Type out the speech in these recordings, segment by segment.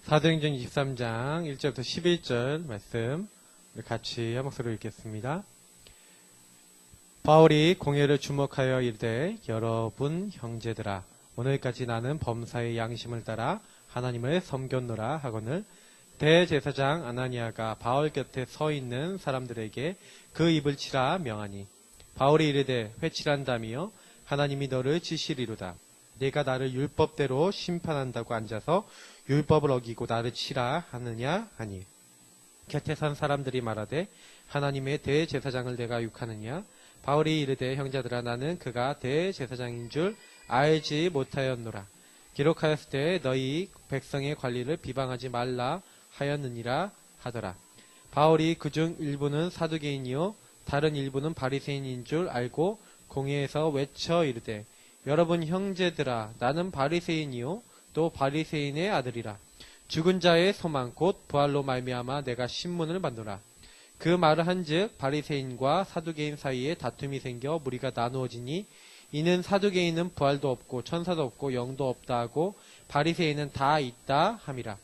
사도행전 23장 1절부터 11절 말씀 같이 한 목소리로 읽겠습니다. 바울이 공회를 주목하여 이르되 여러분 형제들아 오늘까지 나는 범사의 양심을 따라 하나님을 섬겼노라 하거늘 대제사장 아나니아가 바울 곁에 서 있는 사람들에게 그 입을 치라 명하니 바울이 이르되 회칠한다며 하나님이 너를 치시리로다. 내가 나를 율법대로 심판한다고 앉아서 율법을 어기고 나를 치라 하느냐 하니 곁에 선 사람들이 말하되 하나님의 대제사장을 내가 욕하느냐. 바울이 이르되 형제들아 나는 그가 대제사장인 줄 알지 못하였노라. 기록하였을 때 너희 백성의 관리를 비방하지 말라 하였느니라 하더라. 바울이 그중 일부는 사두개인이요 다른 일부는 바리새인인 줄 알고 공회에서 외쳐 이르되 여러분 형제들아 나는 바리새인이요 또 바리새인의 아들이라. 죽은 자의 소망 곧 부활로 말미암아 내가 신문을 받노라. 그 말을 한즉 바리새인과 사두개인 사이에 다툼이 생겨 무리가 나누어지니 이는 사두개인은 부활도 없고 천사도 없고 영도 없다 하고 바리새인은 다 있다 함이라.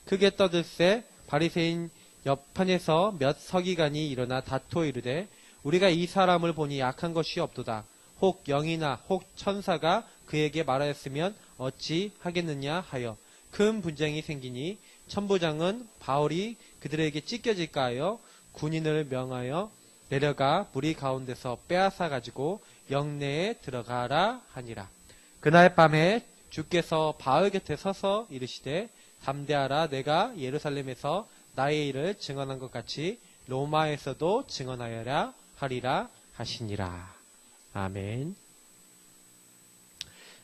크게 떠들세 바리새인 옆판에서 몇 서기관이 일어나 다투어 이르되 우리가 이 사람을 보니 약한 것이 없도다. 혹 영이나 혹 천사가 그에게 말하였으면 어찌 하겠느냐 하여 큰 분쟁이 생기니 천부장은 바울이 그들에게 찢겨질까 하여 군인을 명하여 내려가 무리 가운데서 빼앗아 가지고 영내에 들어가라 하니라. 그날 밤에 주께서 바울 곁에 서서 이르시되 담대하라. 내가 예루살렘에서 나의 일을 증언한 것 같이 로마에서도 증언하여라 하리라 하시니라. 아멘.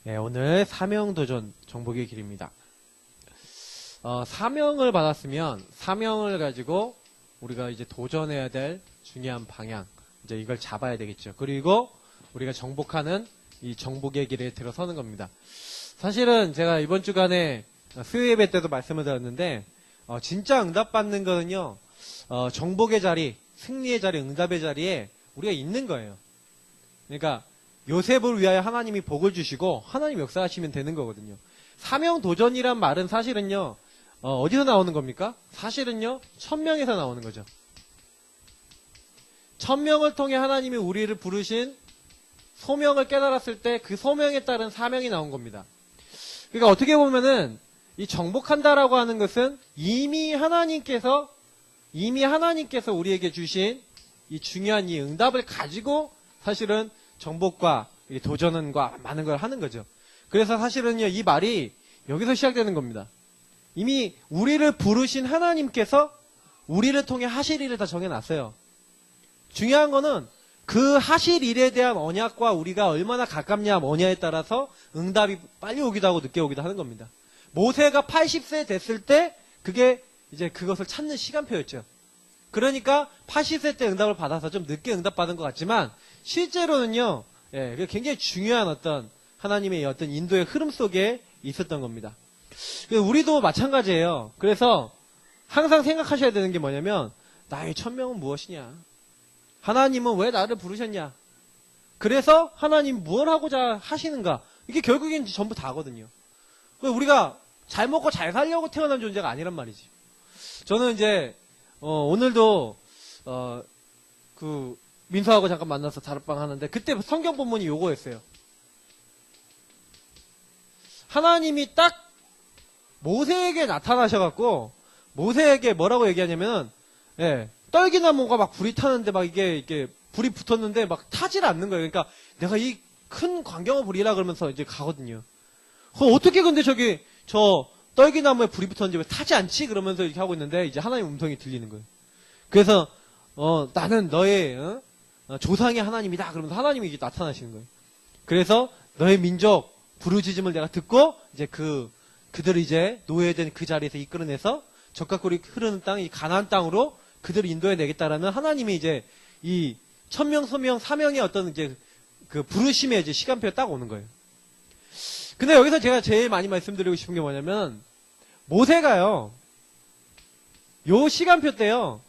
네, 오늘 사명도전 정복의 길입니다. 사명을 받았으면 사명을 가지고 우리가 이제 도전해야 될 중요한 방향, 이제 이걸 잡아야 되겠죠. 그리고 우리가 정복하는 이 정복의 길에 들어서는 겁니다. 사실은 제가 이번 주간에 수요 예배 때도 말씀을 드렸는데 진짜 응답받는 거는요, 정복의 자리, 승리의 자리, 응답의 자리에 우리가 있는 거예요. 그러니까 요셉을 위하여 하나님이 복을 주시고 하나님 역사하시면 되는 거거든요. 사명 도전이란 말은 사실은요, 어디서 나오는 겁니까? 사실은요, 천명에서 나오는 거죠. 천명을 통해 하나님이 우리를 부르신 소명을 깨달았을 때 그 소명에 따른 사명이 나온 겁니다. 그러니까 어떻게 보면은 이 정복한다라고 하는 것은 이미 하나님께서 우리에게 주신 이 중요한 이 응답을 가지고 사실은 정복과 도전과 많은 걸 하는 거죠. 그래서 사실은요, 이 말이 여기서 시작되는 겁니다. 이미 우리를 부르신 하나님께서 우리를 통해 하실 일을 다 정해놨어요. 중요한 거는 그 하실 일에 대한 언약과 우리가 얼마나 가깝냐 뭐냐에 따라서 응답이 빨리 오기도 하고 늦게 오기도 하는 겁니다. 모세가 80세 됐을 때 그게 이제 그것을 찾는 시간표였죠. 그러니까 80세 때 응답을 받아서 좀 늦게 응답받은 것 같지만 실제로는요, 굉장히 중요한 어떤 하나님의 어떤 인도의 흐름 속에 있었던 겁니다. 우리도 마찬가지예요. 그래서 항상 생각하셔야 되는 게 뭐냐면 나의 천명은 무엇이냐? 하나님은 왜 나를 부르셨냐? 그래서 하나님 뭘 하고자 하시는가? 이게 결국엔 전부 다거든요. 우리가 잘 먹고 잘 살려고 태어난 존재가 아니란 말이지. 저는 이제 오늘도 민수하고 잠깐 만나서 다락방 하는데 그때 성경 본문이 요거였어요. 하나님이 딱 모세에게 나타나셔갖고 모세에게 뭐라고 얘기하냐면은 떨기나무가 막 불이 타는데 막 이게 불이 붙었는데 막 타질 않는 거예요. 그러니까 내가 이 큰 광경을 보리라 그러면서 이제 가거든요. 어떻게 근데 저 떨기나무에 불이 붙었는지 왜 타지 않지? 그러면서 이렇게 하고 있는데 이제 하나님 음성이 들리는 거예요. 그래서 나는 너의 조상의 하나님이다. 그러면서 하나님이 이제 나타나시는 거예요. 그래서 너의 민족 부르짖음을 내가 듣고 이제 그들을 이제 노예된 그 자리에서 이끌어내서 적과 꿀이 흐르는 땅, 이 가나안 땅으로 그들을 인도해 내겠다라는 하나님이 이제 이 천명, 소명, 사명의 어떤 이제 그 부르심의 이제 시간표에 딱 오는 거예요. 근데 여기서 제가 제일 많이 말씀드리고 싶은 게 뭐냐면 모세가요, 요 시간표 때요,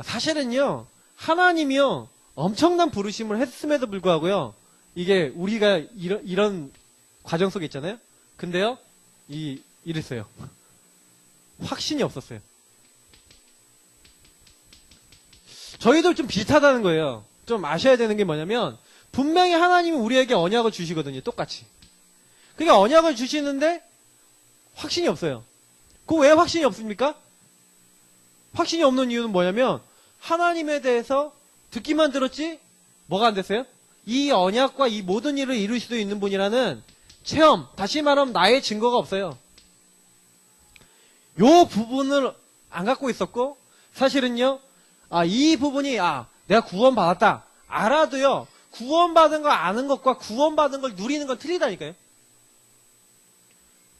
사실은요, 하나님이요, 엄청난 부르심을 했음에도 불구하고요, 이게 우리가 이런 과정 속에 있잖아요? 근데요, 이랬어요. 확신이 없었어요. 저희도 좀 비슷하다는 거예요. 좀 아셔야 되는 게 뭐냐면 분명히 하나님이 우리에게 언약을 주시거든요. 똑같이. 그러니까 언약을 주시는데 확신이 없어요. 그 왜 확신이 없습니까? 확신이 없는 이유는 뭐냐면 하나님에 대해서 듣기만 들었지 뭐가 안 됐어요? 이 언약과 이 모든 일을 이룰 수도 있는 분이라는 체험, 다시 말하면 나의 증거가 없어요. 요 부분을 안 갖고 있었고 사실은요. 이 부분이 내가 구원받았다 알아도요. 구원받은 거 아는 것과 구원받은 걸 누리는 건 틀리다니까요.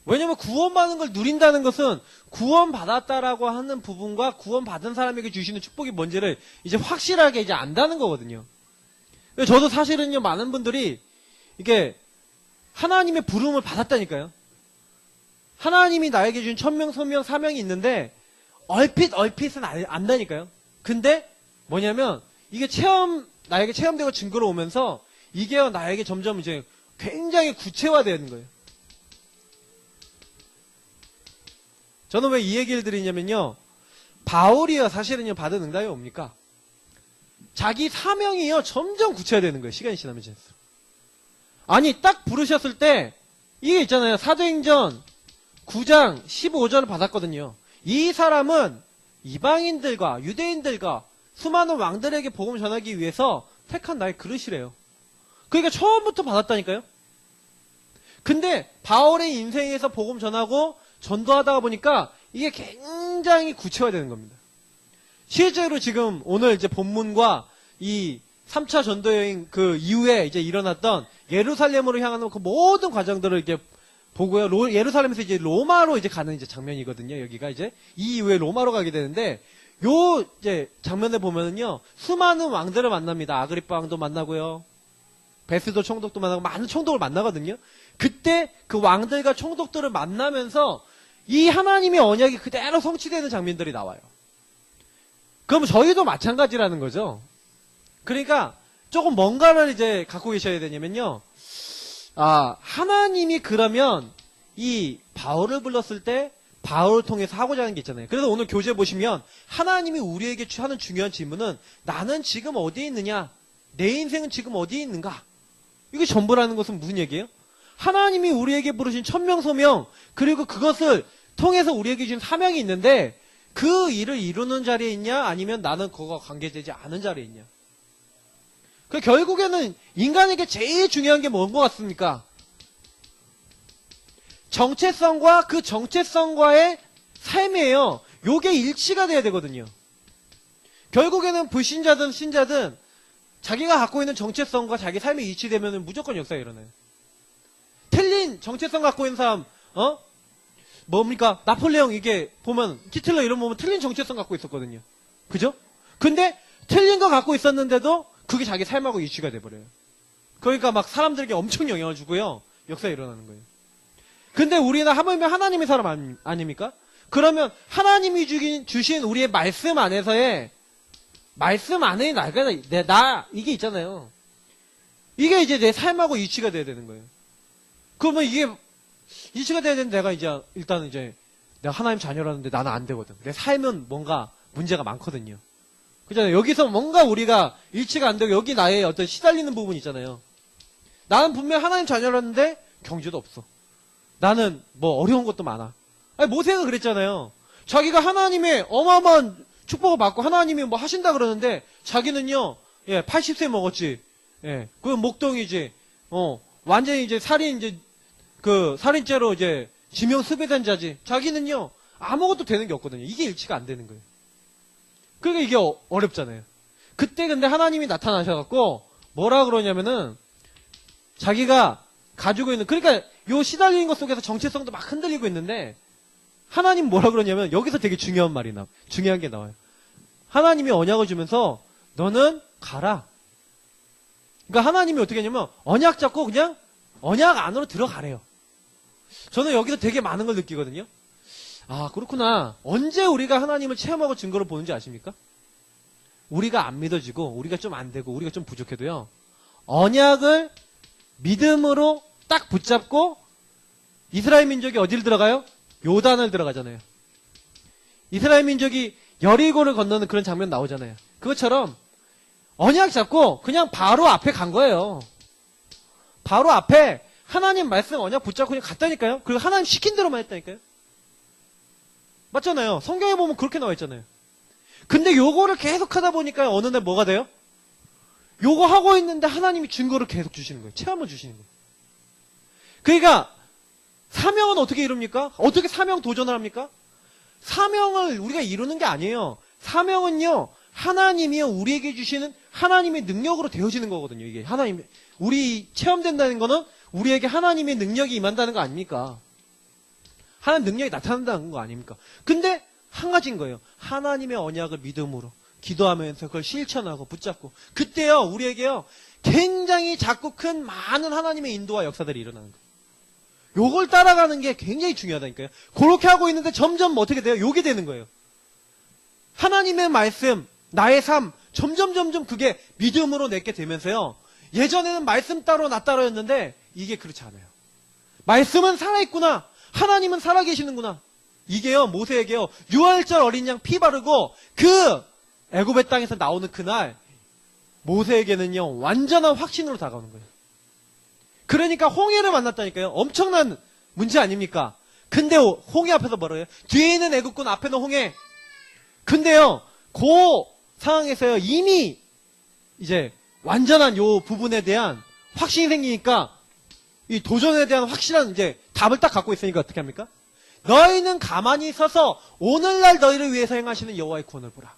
왜냐면 구원받은 걸 누린다는 것은 구원받았다라고 하는 부분과 구원받은 사람에게 주시는 축복이 뭔지를 이제 확실하게 이제 안다는 거거든요. 저도 사실은요, 많은 분들이 이게 하나님의 부름을 받았다니까요. 하나님이 나에게 준 천명, 소명, 사명이 있는데 얼핏은 안다니까요. 근데 뭐냐면 이게 나에게 체험되고 증거로 오면서 이게 나에게 점점 이제 굉장히 구체화되는 거예요. 저는 왜 이 얘기를 드리냐면요. 바울이요, 사실은요, 받은 응답이 뭡니까? 자기 사명이요, 점점 구체화되는 거예요. 시간이 지나면 지날수록. 아니, 딱 부르셨을 때, 이게 있잖아요. 사도행전 9장 15절을 받았거든요. 이 사람은 이방인들과 유대인들과 수많은 왕들에게 복음을 전하기 위해서 택한 나의 그릇이래요. 그러니까 처음부터 받았다니까요. 근데 바울의 인생에서 복음 전하고 전도하다가 보니까 이게 굉장히 구체화되는 겁니다. 실제로 지금 오늘 이제 본문과 이 3차 전도 여행 그 이후에 이제 일어났던 예루살렘으로 향하는 그 모든 과정들을 이렇게 보고요. 예루살렘에서 이제 로마로 이제 가는 이제 장면이거든요. 여기가 이제 이 이후에 로마로 가게 되는데 요 이제 장면을 보면은요. 수많은 왕들을 만납니다. 아그리파 왕도 만나고요. 베스도 총독도 만나고 많은 총독을 만나거든요. 그때 그 왕들과 총독들을 만나면서 이 하나님의 언약이 그대로 성취되는 장면들이 나와요. 그럼 저희도 마찬가지라는 거죠. 그러니까 조금 뭔가를 이제 갖고 계셔야 되냐면요. 하나님이 그러면 이 바울을 불렀을 때 바울을 통해서 하고자 하는 게 있잖아요. 그래서 오늘 교재 보시면 하나님이 우리에게 하는 중요한 질문은 나는 지금 어디에 있느냐? 내 인생은 지금 어디에 있는가? 이게 전부라는 것은 무슨 얘기예요? 하나님이 우리에게 부르신 천명소명 그리고 그것을 통해서 우리에게 주신 사명이 있는데 그 일을 이루는 자리에 있냐? 아니면 나는 그거와 관계되지 않은 자리에 있냐? 결국에는 인간에게 제일 중요한 게 뭔 것 같습니까? 정체성과 그 정체성과의 삶이에요. 요게 일치가 돼야 되거든요. 결국에는 불신자든 신자든 자기가 갖고 있는 정체성과 자기 삶이 일치되면 무조건 역사가 일어나요. 틀린 정체성 갖고 있는 사람, 뭡니까? 나폴레옹 이게 보면, 히틀러 이런 거 보면 틀린 정체성 갖고 있었거든요. 그죠? 근데 틀린 거 갖고 있었는데도 그게 자기 삶하고 일치가 돼버려요. 그러니까 막 사람들에게 엄청 영향을 주고요. 역사가 일어나는 거예요. 근데 우리는 하물며 하나님의 사람 아닙니까? 그러면 하나님이 주신 우리의 말씀 안에서의 말씀 안에 이게 있잖아요. 이게 이제 내 삶하고 일치가 돼야 되는 거예요. 그러면 이게 일치가 돼야 되는데 내가 이제 일단 이제 내가 하나님 자녀라는데 나는 안 되거든. 내 삶은 뭔가 문제가 많거든요. 그잖아요. 여기서 뭔가 우리가 일치가 안 되고 여기 나의 어떤 시달리는 부분이 있잖아요. 나는 분명 하나님 자녀라는데 경주도 없어. 나는 뭐 어려운 것도 많아. 아니 모세가 그랬잖아요. 자기가 하나님의 어마어마한 축복을 받고 하나님이 뭐 하신다 그러는데 자기는요. 80세 먹었지. 그 목동이지. 완전히 이제 살인죄로 이제 지명 수배된 자지. 자기는요. 아무것도 되는 게 없거든요. 이게 일치가 안 되는 거예요. 그러니까 이게 어렵잖아요. 그때 근데 하나님이 나타나셔갖고 뭐라 그러냐면은 자기가 가지고 있는 그러니까 요 시달리는 것 속에서 정체성도 막 흔들리고 있는데 하나님 뭐라 그러냐면 여기서 되게 중요한 게 나와요. 하나님이 언약을 주면서 너는 가라. 그러니까 하나님이 어떻게 하냐면 언약 잡고 그냥 언약 안으로 들어가래요. 저는 여기서 되게 많은 걸 느끼거든요. 그렇구나. 언제 우리가 하나님을 체험하고 증거를 보는지 아십니까? 우리가 안 믿어지고 우리가 좀 안 되고 우리가 좀 부족해도요. 언약을 믿음으로 딱 붙잡고 이스라엘 민족이 어디를 들어가요? 요단을 들어가잖아요. 이스라엘 민족이 여리고를 건너는 그런 장면 나오잖아요. 그것처럼 언약 잡고 그냥 바로 앞에 간 거예요. 바로 앞에 하나님 말씀 언약 붙잡고 그냥 갔다니까요. 그리고 하나님 시킨 대로만 했다니까요. 맞잖아요. 성경에 보면 그렇게 나와 있잖아요. 근데 요거를 계속 하다 보니까 어느 날 뭐가 돼요? 요거 하고 있는데 하나님이 증거를 계속 주시는 거예요. 체험을 주시는 거예요. 그러니까 사명은 어떻게 이룹니까? 어떻게 사명 도전을 합니까? 사명을 우리가 이루는 게 아니에요. 사명은요, 하나님이요, 우리에게 주시는 하나님의 능력으로 되어지는 거거든요. 이게 하나님, 우리 체험된다는 거는 우리에게 하나님의 능력이 임한다는 거 아닙니까? 하나님 능력이 나타난다는 거 아닙니까? 근데 한 가지인 거예요. 하나님의 언약을 믿음으로 기도하면서 그걸 실천하고 붙잡고, 그때요, 우리에게요, 굉장히 작고 큰 많은 하나님의 인도와 역사들이 일어나는 거예요. 요걸 따라가는 게 굉장히 중요하다니까요. 그렇게 하고 있는데 점점 어떻게 돼요? 요게 되는 거예요. 하나님의 말씀, 나의 삶, 점점 그게 믿음으로 내게 되면서요. 예전에는 말씀 따로 나 따로였는데 이게 그렇지 않아요. 말씀은 살아있구나. 하나님은 살아계시는구나. 이게요, 모세에게요, 유월절 어린 양 피 바르고 그 애굽의 땅에서 나오는 그날 모세에게는요, 완전한 확신으로 다가오는 거예요. 그러니까 홍해를 만났다니까요. 엄청난 문제 아닙니까? 근데 홍해 앞에서 뭐라고 해요? 뒤에 있는 애국군, 앞에는 홍해. 근데요, 그 상황에서요, 이미 이제 완전한 요 부분에 대한 확신이 생기니까 이 도전에 대한 확실한 이제 답을 딱 갖고 있으니까 어떻게 합니까? 너희는 가만히 서서 오늘날 너희를 위해서 행하시는 여호와의 구원을 보라.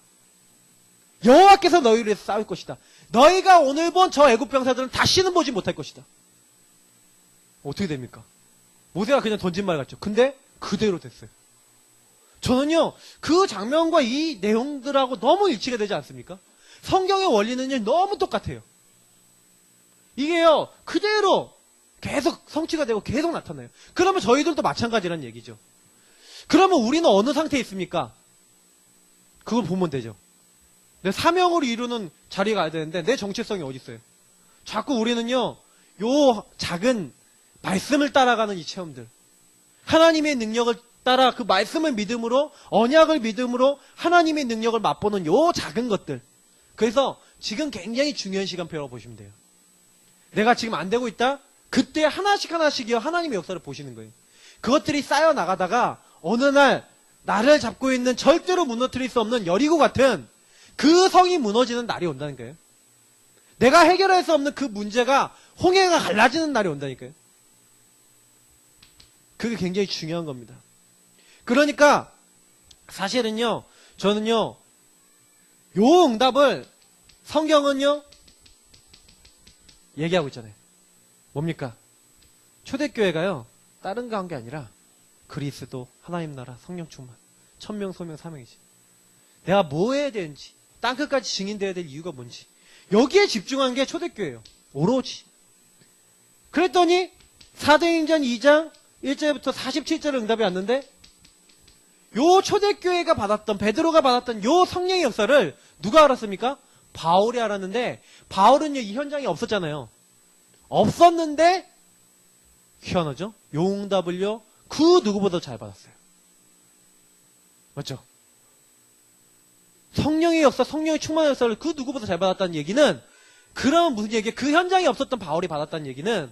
여호와께서 너희를 위해서 싸울 것이다. 너희가 오늘 본 저 애국 병사들은 다시는 보지 못할 것이다. 어떻게 됩니까? 모세가 그냥 던진 말 같죠. 근데 그대로 됐어요. 저는요, 그 장면과 이 내용들하고 너무 일치가 되지 않습니까? 성경의 원리는요, 너무 똑같아요. 이게요, 그대로 계속 성취가 되고 계속 나타나요. 그러면 저희들도 마찬가지란 얘기죠. 그러면 우리는 어느 상태에 있습니까? 그걸 보면 되죠. 내 사명으로 이루는 자리에 가야 되는데 내 정체성이 어디 있어요? 자꾸 우리는요, 요 작은 말씀을 따라가는 이 체험들, 하나님의 능력을 따라 그 말씀을 믿음으로, 언약을 믿음으로 하나님의 능력을 맛보는 요 작은 것들. 그래서 지금 굉장히 중요한 시간표라고 보시면 돼요. 내가 지금 안 되고 있다? 그때 하나씩이요, 하나님의 역사를 보시는 거예요. 그것들이 쌓여 나가다가 어느 날 나를 잡고 있는 절대로 무너뜨릴 수 없는 여리고 같은 그 성이 무너지는 날이 온다는 거예요. 내가 해결할 수 없는 그 문제가 홍해가 갈라지는 날이 온다니까요. 그게 굉장히 중요한 겁니다. 그러니까 사실은요, 저는요, 요 응답을 성경은요 얘기하고 있잖아요. 뭡니까? 초대교회가요, 다른 거 한 게 아니라 그리스도, 하나님 나라, 성령 충만, 천명, 소명, 사명이지. 내가 뭐 해야 되는지, 땅끝까지 증인되어야 될 이유가 뭔지, 여기에 집중한 게 초대교회예요. 오로지. 그랬더니 사도행전 2장 1절부터 47절 응답이 왔는데, 요 초대교회가 받았던, 베드로가 받았던 요 성령의 역사를 누가 알았습니까? 바울이 알았는데, 바울은요, 이 현장에 없었잖아요. 없었는데 희한하죠? 요 응답을요, 그 누구보다 잘 받았어요. 맞죠? 성령의 역사, 성령의 충만한 역사를 그 누구보다 잘 받았다는 얘기는, 그러면 무슨 얘기예요? 그 현장에 없었던 바울이 받았다는 얘기는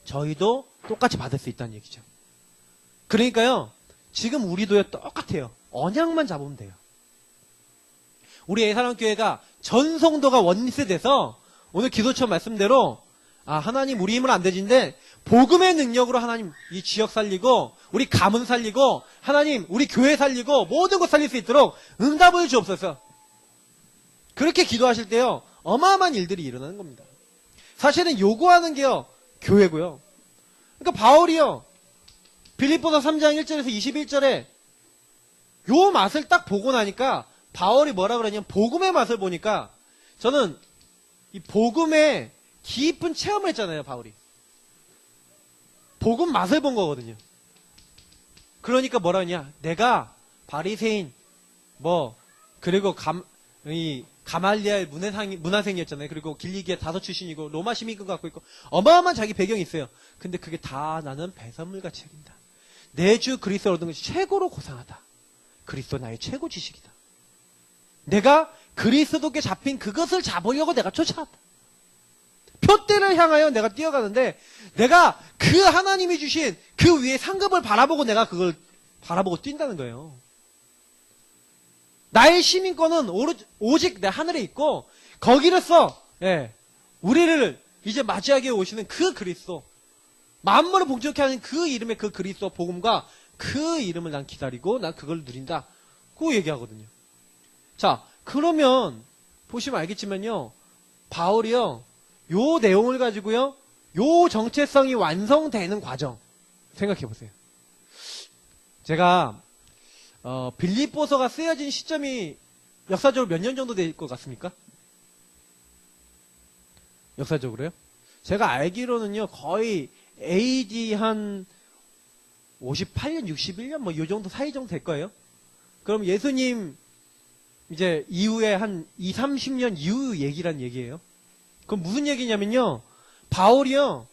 저희도 똑같이 받을 수 있다는 얘기죠. 그러니까요, 지금 우리도요, 똑같아요. 언약만 잡으면 돼요. 우리 예사랑교회가 전 성도가 원리스돼서 오늘 기도처 말씀대로, 아, 하나님 우리 힘은 안 되진데 복음의 능력으로 하나님 이 지역 살리고, 우리 가문 살리고, 하나님 우리 교회 살리고, 모든 것 살릴 수 있도록 응답을 주옵소서. 그렇게 기도하실 때요, 어마어마한 일들이 일어나는 겁니다. 사실은 요구하는 게요, 교회고요. 그러니까 바울이요, 빌립보서 3장 1절에서 21절에 요 맛을 딱 보고 나니까 바울이 뭐라 그러냐면, 복음의 맛을 보니까, 저는 이 복음의 깊은 체험을 했잖아요, 바울이. 복음 맛을 본 거거든요. 그러니까 뭐라 하냐, 내가 바리새인, 그리고 가말리엘 문화생이었잖아요. 그리고 길리기아 다섯 출신이고 로마 시민권 갖고 있고 어마어마한 자기 배경이 있어요. 근데 그게 다 나는 배설물같이 여긴다. 내 주 그리스도를 얻은 것이 최고로 고상하다. 그리스도 나의 최고 지식이다. 내가 그리스도께 잡힌 그것을 잡으려고 내가 쫓아왔다. 표대를 향하여 내가 뛰어가는데 내가 그 하나님이 주신 그 위에 상급을 바라보고 내가 그걸 바라보고 뛴다는 거예요. 나의 시민권은 오직 내 하늘에 있고 거기로서 우리를 이제 맞이하게 오시는 그 그리스도, 만물을 복종케 하는 그 이름의 그 그리스도 복음과 그 이름을 난 기다리고 난 그걸 누린다. 그 얘기하거든요. 자, 그러면 보시면 알겠지만요. 바울이요. 요 내용을 가지고요. 요 정체성이 완성되는 과정 생각해 보세요. 제가 빌립보서가 쓰여진 시점이 역사적으로 몇 년 정도 될 것 같습니까? 역사적으로요? 제가 알기로는요. 거의 AD 한 58년, 61년 뭐 요 정도 사이 정도 될 거예요. 그럼 예수님 이제 이후에 한 20, 30년 이후 얘기란 얘기예요. 그럼 무슨 얘기냐면요. 바울이요.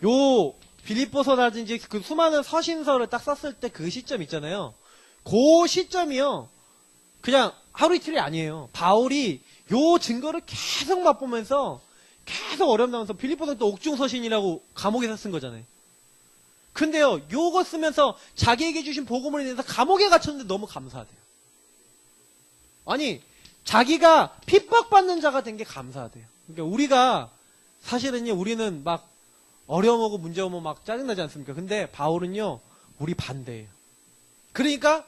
요 빌립보서라든지 그 수많은 서신서를 딱 썼을 때 그 시점 있잖아요. 그 시점이요. 그냥 하루 이틀이 아니에요. 바울이 요 증거를 계속 맛보면서 계속 어렵다면서 빌립보서는 또 옥중서신이라고 감옥에서 쓴 거잖아요. 근데요. 요거 쓰면서 자기에게 주신 복음을 인해서 감옥에 갇혔는데 너무 감사하대요. 아니 자기가 핍박받는 자가 된 게 감사하대요. 그러니까 우리가 사실은요. 우리는 막 어려움하고 문제 오면 막 짜증나지 않습니까? 근데 바울은요. 우리 반대예요. 그러니까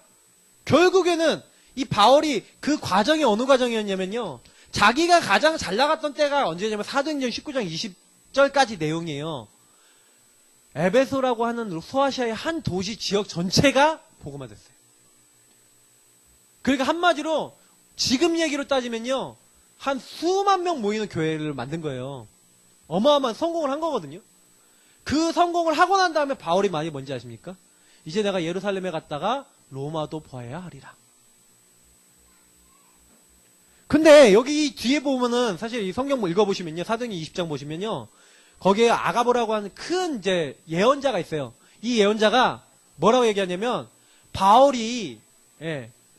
결국에는 이 바울이 그 과정이 어느 과정이었냐면요. 자기가 가장 잘 나갔던 때가 언제냐면 사도행전 19장 20절까지 내용이에요. 에베소라고 하는 소아시아의 한 도시 지역 전체가 복음화됐어요. 그러니까 한마디로 지금 얘기로 따지면요. 한 수만 명 모이는 교회를 만든 거예요. 어마어마한 성공을 한 거거든요. 그 성공을 하고 난 다음에 바울이 말이 뭔지 아십니까? 이제 내가 예루살렘에 갔다가 로마도 봐야 하리라. 근데 여기 뒤에 보면은 사실 이 성경 뭐 읽어보시면요. 사도행전 20장 보시면요. 거기에 아가보라고 하는 큰 이제 예언자가 있어요. 이 예언자가 뭐라고 얘기하냐면 바울이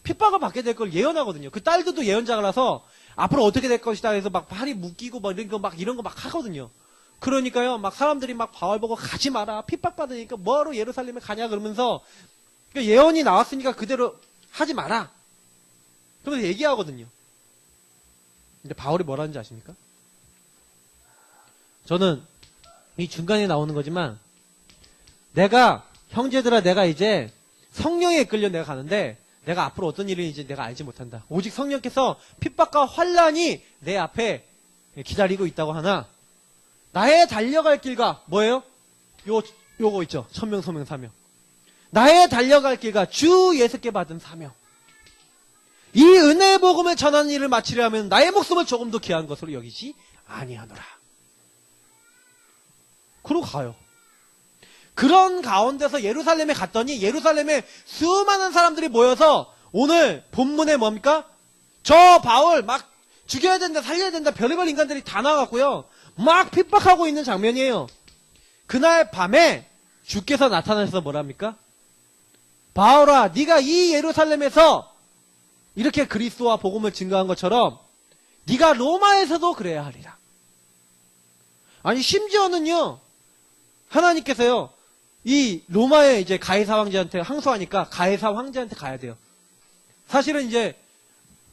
핍박을 받게 될 걸 예언하거든요. 그 딸들도 예언자라서 앞으로 어떻게 될 것이다 해서 막 팔이 묶이고 막 이런 거 막 하거든요. 그러니까요. 막 사람들이 막 바울 보고 가지 마라. 핍박받으니까 뭐하러 예루살렘에 가냐 그러면서 그러니까 예언이 나왔으니까 그대로 하지 마라. 그러면서 얘기하거든요. 근데 바울이 뭐라는지 아십니까? 저는 이 중간에 나오는 거지만 내가 형제들아 내가 이제 성령에 이끌려 내가 가는데 내가 앞으로 어떤 일이 이제 내가 알지 못한다. 오직 성령께서 핍박과 환란이 내 앞에 기다리고 있다고 하나 나의 달려갈 길과 뭐예요? 요거 있죠. 천명 소명 사명. 나의 달려갈 길과 주 예수께 받은 사명. 이 은혜의 복음을 전하는 일을 마치려 하면 나의 목숨을 조금 더 귀한 것으로 여기지 아니하노라. 그러고 가요. 그런 가운데서 예루살렘에 갔더니 예루살렘에 수많은 사람들이 모여서 오늘 본문에 뭡니까? 저 바울 막 죽여야 된다 살려야 된다 별의별 인간들이 다 나갔고요. 막 핍박하고 있는 장면이에요. 그날 밤에 주께서 나타나셔서 뭐랍니까? 바울아 네가 이 예루살렘에서 이렇게 그리스도와 복음을 증거한 것처럼 네가 로마에서도 그래야 하리라. 아니 심지어는요. 하나님께서요. 이 로마의 이제 가이사 황제한테 항소하니까 가이사 황제한테 가야 돼요. 사실은 이제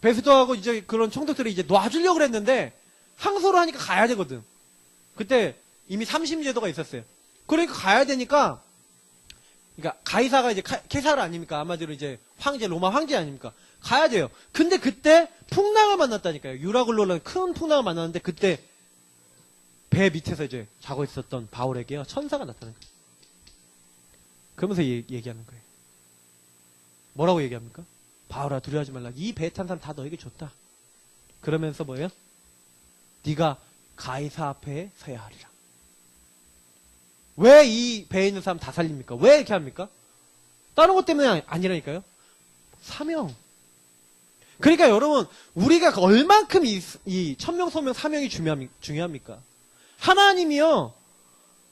베스도하고 이제 그런 총독들이 이제 놔주려고 그랬는데 항소를 하니까 가야 되거든. 그때 이미 삼심제도가 있었어요. 그러니까 가야 되니까 그러니까 가이사가 이제 케사르 아닙니까? 아마도 이제 황제 로마 황제 아닙니까? 가야 돼요. 근데 그때 풍랑을 만났다니까요. 유라굴로라는 큰 풍랑을 만났는데 그때 배 밑에서 이제 자고 있었던 바울에게요. 천사가 나타난 거예요. 그러면서 얘기하는 거예요. 뭐라고 얘기합니까? 바울아 두려워하지 말라. 이 배에 탄 사람 다 너에게 줬다. 그러면서 뭐예요? 네가 가이사 앞에 서야 하리라. 왜 이 배에 있는 사람 다 살립니까? 왜 이렇게 합니까? 다른 것 때문에 아니라니까요. 사명. 그러니까 여러분 우리가 얼만큼 이 천명소명 사명이 중요합니까? 하나님이요.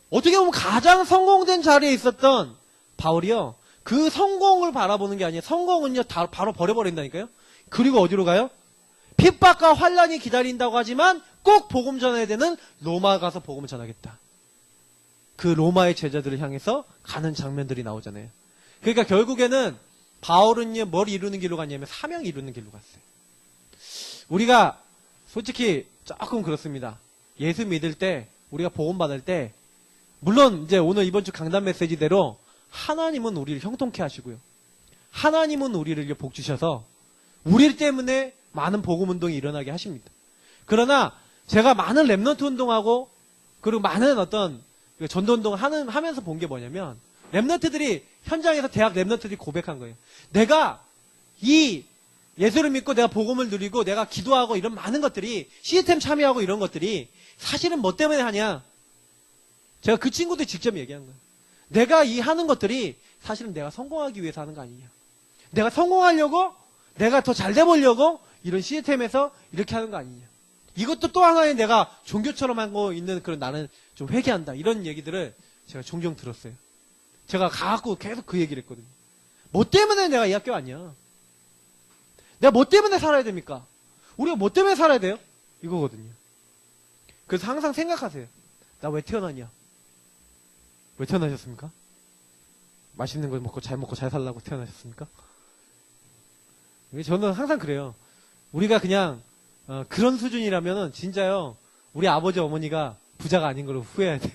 어떻게 보면 가장 성공된 자리에 있었던 바울이요. 그 성공을 바라보는 게 아니에요. 성공은요, 바로 버려버린다니까요. 그리고 어디로 가요? 핍박과 환란이 기다린다고 하지만 꼭 복음 전해야 되는 로마 가서 복음을 전하겠다. 그 로마의 제자들을 향해서 가는 장면들이 나오잖아요. 그러니까 결국에는 바울은요, 뭘 이루는 길로 갔냐면 사명 이루는 길로 갔어요. 우리가 솔직히 조금 그렇습니다. 예수 믿을 때, 우리가 복음 받을 때, 물론 이제 오늘 이번 주 강단 메시지대로 하나님은 우리를 형통케 하시고요. 하나님은 우리를 복 주셔서 우리 때문에 많은 복음 운동이 일어나게 하십니다. 그러나 제가 많은 랩넌트 운동하고 그리고 많은 어떤 전도 운동을 하면서 본 게 뭐냐면 랩넌트들이 현장에서 대학 랩넌트들이 고백한 거예요. 내가 이 예수를 믿고 내가 복음을 누리고 내가 기도하고 이런 많은 것들이 시스템 참여하고 이런 것들이 사실은 뭐 때문에 하냐? 제가 그 친구들 직접 얘기한 거예요. 내가 이 하는 것들이 사실은 내가 성공하기 위해서 하는 거 아니냐. 내가 성공하려고 내가 더 잘 돼보려고 이런 시스템에서 이렇게 하는 거 아니냐. 이것도 또 하나의 내가 종교처럼 하고 있는 그런 나는 좀 회개한다. 이런 얘기들을 제가 종종 들었어요. 제가 가갖고 계속 그 얘기를 했거든요. 뭐 때문에 내가 이 학교 왔냐? 내가 뭐 때문에 살아야 됩니까? 우리가 뭐 때문에 살아야 돼요? 이거거든요. 그래서 항상 생각하세요. 나 왜 태어났냐? 왜 태어나셨습니까? 맛있는 걸 먹고 잘 살라고 태어나셨습니까? 저는 항상 그래요. 우리가 그냥 그런 수준이라면은 진짜요. 우리 아버지 어머니가 부자가 아닌 걸로 후회해야 돼요.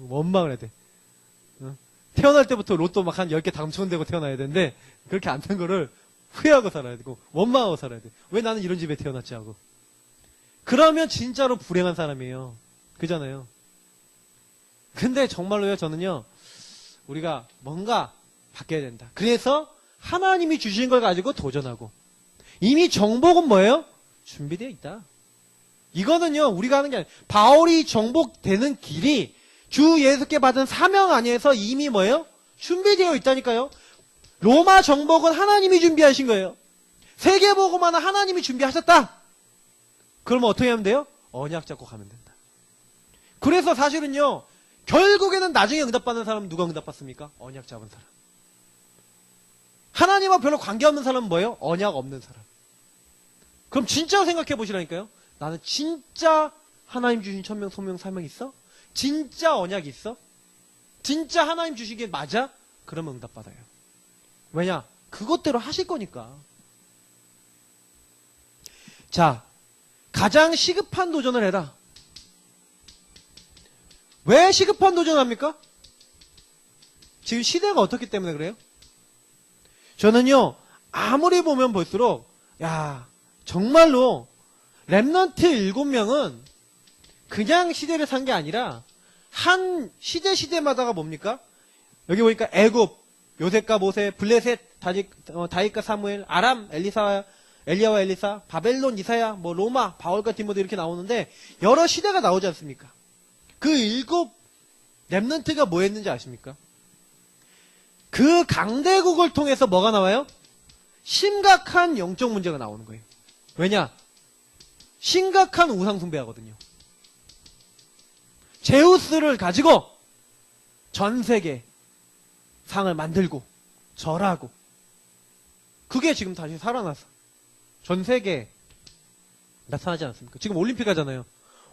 원망을 해야 돼. 태어날 때부터 로또 막 한 10개 당첨되고 태어나야 되는데 그렇게 안 된 거를 후회하고 살아야 되고 원망하고 살아야 돼. 왜 나는 이런 집에 태어났지 하고. 그러면 진짜로 불행한 사람이에요. 그잖아요. 근데 정말로요, 저는요, 우리가 뭔가 바뀌어야 된다. 그래서 하나님이 주신 걸 가지고 도전하고, 이미 정복은 뭐예요? 준비되어 있다. 이거는요, 우리가 하는 게 아니에요. 바울이 정복되는 길이 주 예수께 받은 사명 안에서 이미 뭐예요? 준비되어 있다니까요. 로마 정복은 하나님이 준비하신 거예요. 세계복음화는 하나님이 준비하셨다. 그러면 어떻게 하면 돼요? 언약 잡고 가면 된다. 그래서 사실은요, 결국에는 나중에 응답받는 사람은 누가 응답받습니까? 언약 잡은 사람. 하나님과 별로 관계없는 사람은 뭐예요? 언약 없는 사람. 그럼 진짜 생각해 보시라니까요. 나는 진짜 하나님 주신 천명, 소명, 사명 있어? 진짜 언약이 있어? 진짜 하나님 주신 게 맞아? 그러면 응답받아요. 왜냐? 그것대로 하실 거니까. 자, 가장 시급한 도전을 해라. 왜 시급한 도전합니까? 지금 시대가 어떻기 때문에 그래요? 저는요, 아무리 보면 볼수록, 야, 정말로, 랩넌트 7명은 그냥 시대를 산 게 아니라, 한 시대마다가 뭡니까? 여기 보니까 애굽, 요셉과 모세, 블레셋, 다윗과 사무엘, 아람, 엘리야와 엘리사, 바벨론, 이사야, 뭐 로마, 바울과 디모데 이렇게 나오는데 여러 시대가 나오지 않습니까? 그 7 랩넌트가 뭐 했는지 아십니까? 그 강대국을 통해서 뭐가 나와요? 심각한 영적 문제가 나오는 거예요. 왜냐? 심각한 우상 숭배하거든요. 제우스를 가지고 전 세계 상을 만들고 절하고 그게 지금 다시 살아나서 전 세계에 나타나지 않습니까? 지금 올림픽 하잖아요.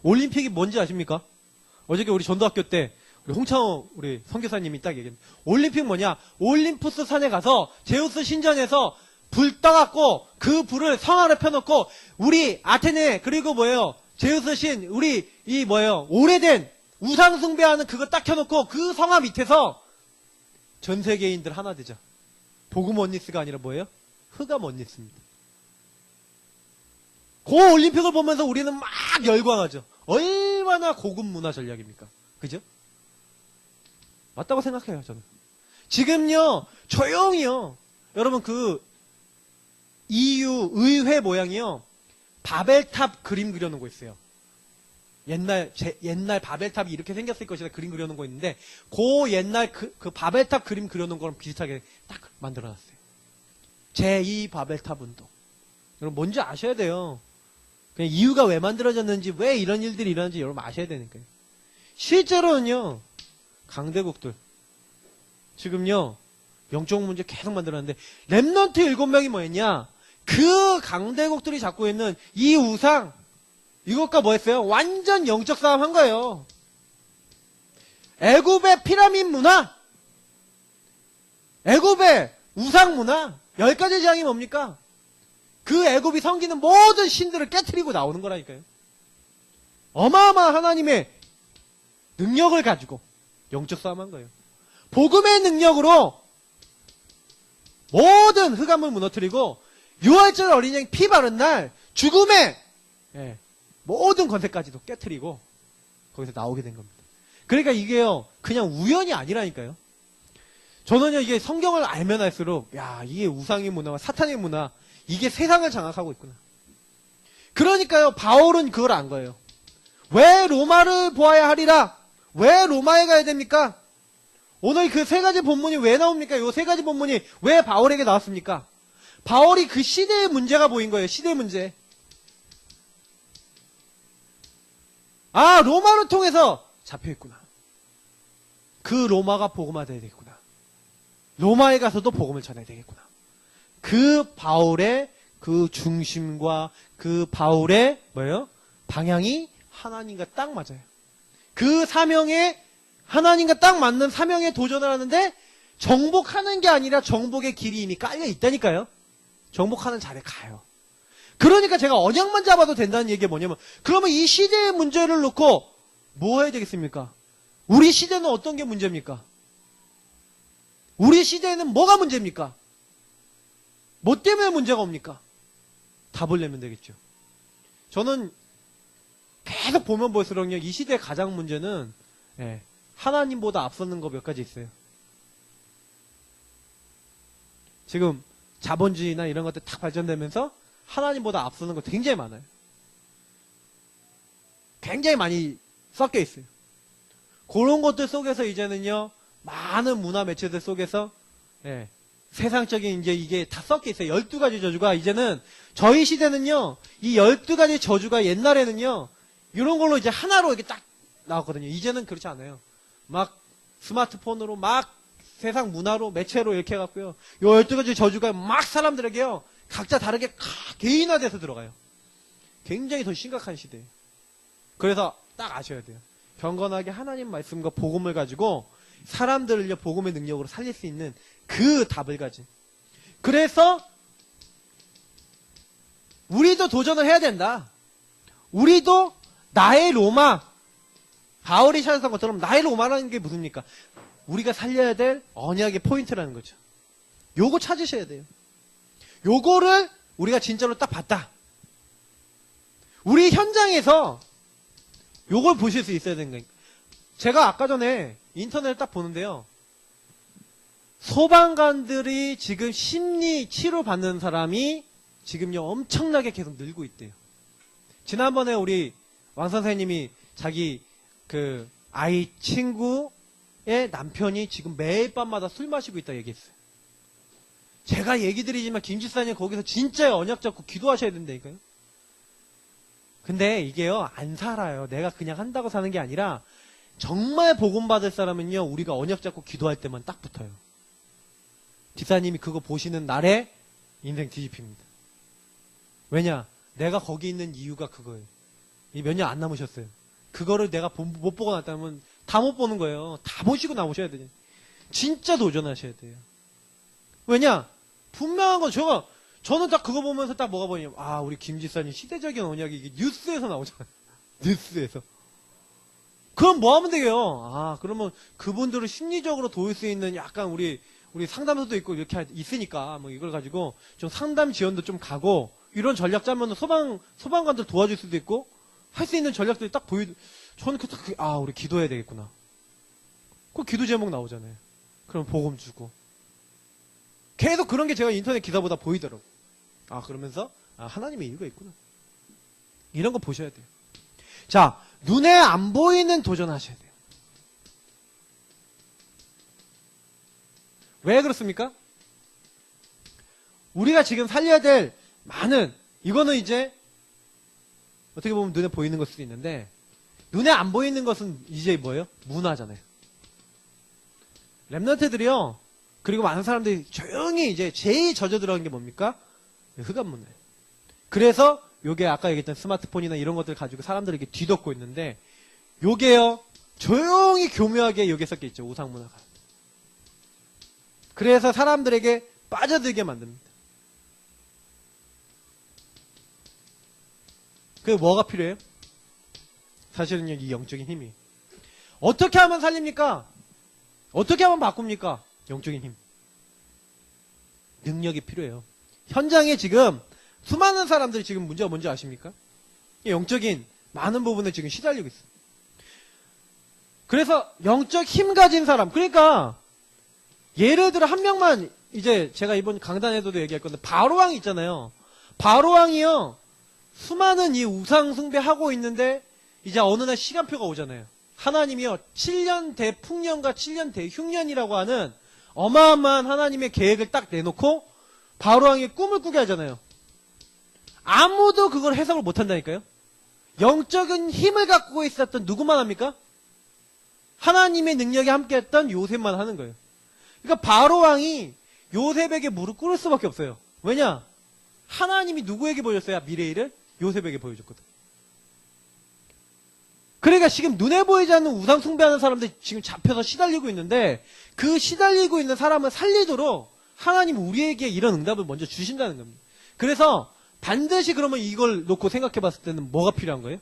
올림픽이 뭔지 아십니까? 어저께 우리 전도학교 때 우리 홍창호 우리 선교사님이 딱 얘기했는데 올림픽 뭐냐? 올림푸스 산에 가서 제우스 신전에서 불 떠갖고 그 불을 성 아래 펴놓고 우리 아테네 그리고 뭐예요? 제우스 신 우리 이 뭐예요? 오래된 우상 숭배하는 그거 딱 켜놓고 그 성화 밑에서 전 세계인들 하나 되자. 복음 원리스가 아니라 뭐예요? 흑암 원리스입니다. 그 올림픽을 보면서 우리는 막 열광하죠. 얼마나 고급 문화 전략입니까? 그죠? 맞다고 생각해요, 저는. 지금요, 조용히요. 여러분, 그, EU 의회 모양이요. 바벨탑 그림 그려놓은 거 있어요. 옛날 바벨탑이 이렇게 생겼을 것이다 그림 그려놓은 거 있는데, 그 옛날 그 바벨탑 그림 그려놓은 거랑 비슷하게 딱 만들어놨어요. 제2 바벨탑 운동. 여러분, 뭔지 아셔야 돼요. 그냥 이유가 왜 만들어졌는지, 왜 이런 일들이 일어나는지 여러분 아셔야 되니까요. 실제로는요, 강대국들. 지금요, 영적 문제 계속 만들었는데 렘넌트 7명이 뭐였냐? 그 강대국들이 잡고 있는 이 우상 이것과 뭐했어요? 완전 영적 싸움 한 거예요. 애굽의 피라밋 문화, 애굽의 우상 문화, 10가지 재앙이 뭡니까? 그 애굽이 섬기는 모든 신들을 깨트리고 나오는 거라니까요. 어마어마한 하나님의 능력을 가지고 영적 싸움한 거예요. 복음의 능력으로 모든 흑암을 무너뜨리고 6월절 어린 양 피 바른 날 죽음의 모든 권세까지도 깨트리고 거기서 나오게 된 겁니다. 그러니까 이게요 그냥 우연이 아니라니까요. 저는요 이게 성경을 알면 알수록 야 이게 우상의 문화와 사탄의 문화 이게 세상을 장악하고 있구나. 그러니까요 바울은 그걸 안 거예요. 왜 로마를 보아야 하리라? 왜 로마에 가야 됩니까? 오늘 그 3가지 본문이 왜 나옵니까? 요 3가지 본문이 왜 바울에게 나왔습니까? 바울이 그 시대의 문제가 보인 거예요. 시대의 문제. 아 로마를 통해서 잡혀있구나. 그 로마가 복음화돼야 되겠구나. 로마에 가서도 복음을 전해야 되겠구나. 그 바울의 그 중심과 그 바울의 뭐예요? 방향이 하나님과 딱 맞아요. 그 사명에 하나님과 딱 맞는 사명에 도전을 하는데 정복하는 게 아니라 정복의 길이 이미 깔려 있다니까요. 정복하는 자리에 가요. 그러니까 제가 언약만 잡아도 된다는 얘기가 뭐냐면 그러면 이 시대의 문제를 놓고 뭐 해야 되겠습니까? 우리 시대는 어떤 게 문제입니까? 우리 시대에는 뭐가 문제입니까? 뭐 때문에 문제가 옵니까? 답을 내면 되겠죠. 저는 계속 보면 볼수록요 이 시대의 가장 문제는 하나님보다 앞서는 거 몇 가지 있어요. 지금 자본주의나 이런 것들 딱 발전되면서 하나님보다 앞서는 거 굉장히 많아요. 굉장히 많이 섞여 있어요. 그런 것들 속에서 이제는요 많은 문화 매체들 속에서 세상적인 이제 이게 다 섞여 있어요. 12가지 저주가 이제는 저희 시대는요 이 12가지 저주가 옛날에는요 이런 걸로 이제 하나로 이렇게 딱 나왔거든요. 이제는 그렇지 않아요. 막 스마트폰으로 막 세상 문화로 매체로 이렇게 해갖고요. 요 12가지 저주가 막 사람들에게요. 각자 다르게 개인화돼서 들어가요. 굉장히 더 심각한 시대예요. 그래서 딱 아셔야 돼요. 경건하게 하나님 말씀과 복음을 가지고 사람들을요 복음의 능력으로 살릴 수 있는 그 답을 가진. 그래서 우리도 도전을 해야 된다. 우리도 나의 로마, 바울이 찾았던 것처럼 나의 로마라는 게 무슨입니까? 우리가 살려야 될 언약의 포인트라는 거죠. 요거 찾으셔야 돼요. 요거를 우리가 진짜로 딱 봤다. 우리 현장에서 요걸 보실 수 있어야 되는 거니까. 제가 아까 전에 인터넷을 딱 보는데요. 소방관들이 지금 심리 치료 받는 사람이 지금요 엄청나게 계속 늘고 있대요. 지난번에 우리 왕 선생님이 자기 그 아이 친구의 남편이 지금 매일 밤마다 술 마시고 있다 얘기했어요. 제가 얘기 드리지만 김지사님 거기서 진짜 언약 잡고 기도하셔야 된다니까요. 근데 이게요 안 살아요. 내가 그냥 한다고 사는 게 아니라 정말 복음 받을 사람은요 우리가 언약 잡고 기도할 때만 딱 붙어요. 지사님이 그거 보시는 날에 인생 뒤집힙니다. 왜냐? 내가 거기 있는 이유가 그거예요. 몇 년 안 남으셨어요. 그거를 내가 못 보고 났다면 다 못 보는 거예요. 다 보시고 나오셔야 돼요. 진짜 도전하셔야 돼요. 왜냐? 분명한 건 저는 딱 그거 보면서 딱 뭐가 보냐면 아 우리 김지사님 시대적인 언약이 이게 뉴스에서 나오잖아요. 뉴스에서. 그럼 뭐 하면 되게요? 아 그러면 그분들을 심리적으로 도울 수 있는 약간 우리 상담소도 있고 이렇게 있으니까 뭐 이걸 가지고 좀 상담 지원도 좀 가고 이런 전략 짜면 소방관들 도와줄 수도 있고 할 수 있는 전략들이 딱 저는 우리 기도해야 되겠구나. 그 기도 제목 나오잖아요. 그럼 복음 주고. 계속 그런 게 제가 인터넷 기사보다 보이더라고. 그러면서, 하나님의 이유가 있구나. 이런 거 보셔야 돼요. 자, 눈에 안 보이는 도전하셔야 돼요. 왜 그렇습니까? 우리가 지금 살려야 될 이거는 이제, 어떻게 보면 눈에 보이는 걸 수도 있는데, 눈에 안 보이는 것은 이제 뭐예요? 문화잖아요. 랩런트들이요, 그리고 많은 사람들이 조용히 이제 제일 젖어 들어간 게 뭡니까? 흑암문화예요. 그래서 요게 아까 얘기했던 스마트폰이나 이런 것들 가지고 사람들이 이렇게 뒤덮고 있는데 요게요 조용히 교묘하게 요게 섞여 있죠. 우상문화가. 그래서 사람들에게 빠져들게 만듭니다. 그 뭐가 필요해요? 사실은요 이 영적인 힘이. 어떻게 하면 살립니까? 어떻게 하면 바꿉니까? 영적인 힘. 능력이 필요해요. 현장에 지금 수많은 사람들이 지금 문제가 뭔지 아십니까? 영적인 많은 부분에 지금 시달리고 있어요. 그래서 영적 힘 가진 사람, 그러니까 예를 들어 한 명만 이제 제가 이번 강단에서도 얘기할 건데 바로왕이 있잖아요. 바로왕이요 수많은 이 우상 숭배하고 있는데 이제 어느 날 시간표가 오잖아요. 하나님이요 7년 대풍년과 7년 대흉년이라고 하는 어마어마한 하나님의 계획을 딱 내놓고 바로왕이 꿈을 꾸게 하잖아요. 아무도 그걸 해석을 못한다니까요. 영적인 힘을 갖고 있었던 누구만 합니까? 하나님의 능력이 함께했던 요셉만 하는 거예요. 그러니까 바로왕이 요셉에게 무릎 꿇을 수밖에 없어요. 왜냐? 하나님이 누구에게 보여줬어요? 미래일을? 요셉에게 보여줬거든. 그러니까 지금 눈에 보이지 않는 우상 숭배하는 사람들이 지금 잡혀서 시달리고 있는데 그 시달리고 있는 사람을 살리도록 하나님은 우리에게 이런 응답을 먼저 주신다는 겁니다. 그래서 반드시 그러면 이걸 놓고 생각해 봤을 때는 뭐가 필요한 거예요?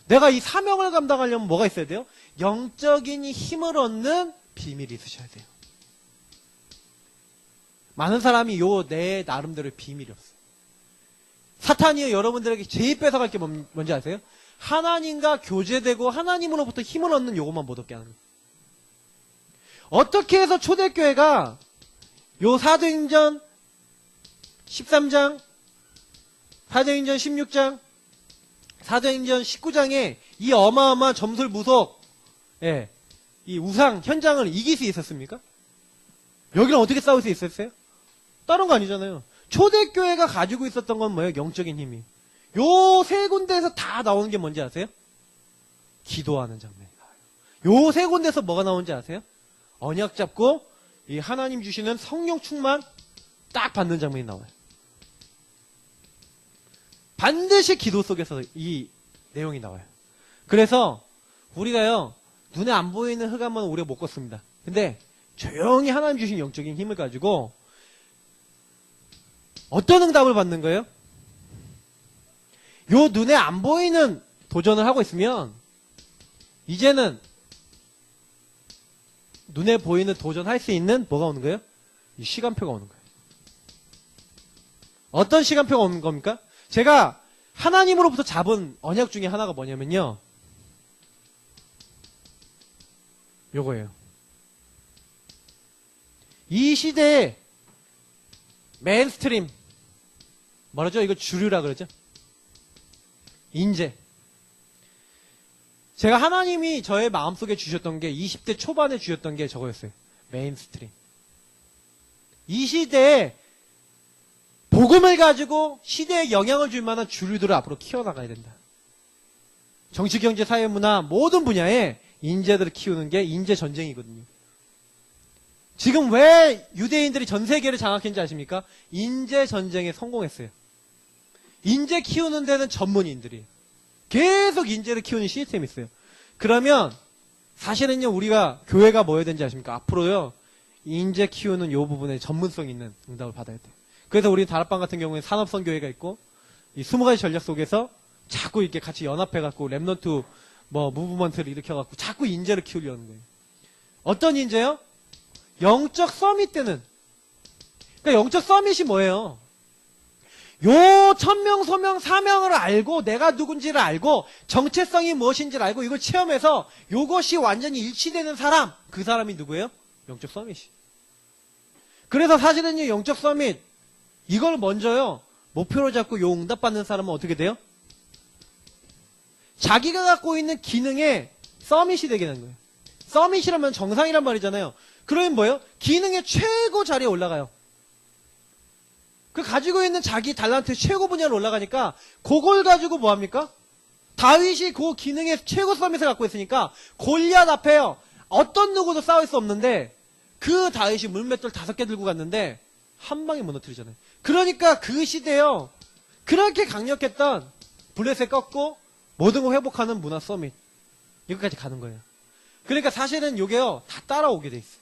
내가 이 사명을 감당하려면 뭐가 있어야 돼요? 영적인 힘을 얻는 비밀이 있으셔야 돼요. 많은 사람이 내 나름대로의 비밀이 없어요. 사탄이 여러분들에게 제일 뺏어갈 게 뭔지 아세요? 하나님과 교제되고 하나님으로부터 힘을 얻는 요것만 못 얻게 하는 거예요. 어떻게 해서 초대교회가 요 사도행전 13장, 사도행전 16장, 사도행전 19장에 이 어마어마한 점술무속, 이 우상 현장을 이길 수 있었습니까? 여기랑 어떻게 싸울 수 있었어요? 다른 거 아니잖아요. 초대교회가 가지고 있었던 건 뭐예요? 영적인 힘이. 요 세 군데에서 다 나오는 게 뭔지 아세요? 기도하는 장면이 나와요. 요 세 군데에서 뭐가 나오는지 아세요? 언약 잡고 이 하나님 주시는 성령 충만 딱 받는 장면이 나와요. 반드시 기도 속에서 이 내용이 나와요. 그래서 우리가요 눈에 안 보이는 흑암은 우리가 못 걷습니다. 근데 조용히 하나님 주신 영적인 힘을 가지고 어떤 응답을 받는 거예요? 요 눈에 안 보이는 도전을 하고 있으면 이제는 눈에 보이는 도전할 수 있는 뭐가 오는 거예요? 이 시간표가 오는 거예요. 어떤 시간표가 오는 겁니까? 제가 하나님으로부터 잡은 언약 중에 하나가 뭐냐면요. 요거예요. 이 시대의 메인스트림 뭐라죠? 이거 주류라 그러죠? 인재. 제가 하나님이 저의 마음속에 주셨던 게 20대 초반에 주셨던 게 저거였어요. 메인스트림. 이 시대에 복음을 가지고 시대에 영향을 줄 만한 주류들을 앞으로 키워나가야 된다. 정치, 경제, 사회, 문화 모든 분야에 인재들을 키우는 게 인재 전쟁이거든요. 지금 왜 유대인들이 전 세계를 장악했는지 아십니까? 인재 전쟁에 성공했어요. 인재 키우는 데는 전문인들이 계속 인재를 키우는 시스템이 있어요. 그러면 사실은요 우리가 교회가 뭐 해야 되는지 아십니까? 앞으로요 인재 키우는 요 부분에 전문성 있는 응답을 받아야 돼요. 그래서 우리 다락방 같은 경우에 산업성 교회가 있고 이 20가지 전략 속에서 자꾸 이렇게 같이 연합해갖고 랩넌트 무브먼트를 일으켜갖고 자꾸 인재를 키우려는 거예요. 어떤 인재요? 영적 서밋 때는. 그러니까 영적 서밋이 뭐예요? 요 1000명, 소명, 사명을 알고 내가 누군지를 알고 정체성이 무엇인지를 알고 이걸 체험해서 요것이 완전히 일치되는 사람, 그 사람이 누구예요? 영적 서밋이. 그래서 사실은요 영적 서밋 이걸 먼저요 목표로 잡고 요 응답받는 사람은 어떻게 돼요? 자기가 갖고 있는 기능에 서밋이 되게 되는 거예요. 서밋이라면 정상이란 말이잖아요. 그러면 뭐예요? 기능의 최고 자리에 올라가요. 그 가지고 있는 자기 달란트 최고 분야로 올라가니까 그걸 가지고 뭐합니까? 다윗이 그 기능의 최고 서밋을 갖고 있으니까 골리앗 앞에요. 어떤 누구도 싸울 수 없는데 그 다윗이 물맷돌 5개 들고 갔는데 한 방에 무너뜨리잖아요. 그러니까 그 시대요. 그렇게 강력했던 블레셋 꺾고 모든 걸 회복하는 문화 서밋. 여기까지 가는 거예요. 그러니까 사실은 요게요. 다 따라오게 돼 있어요.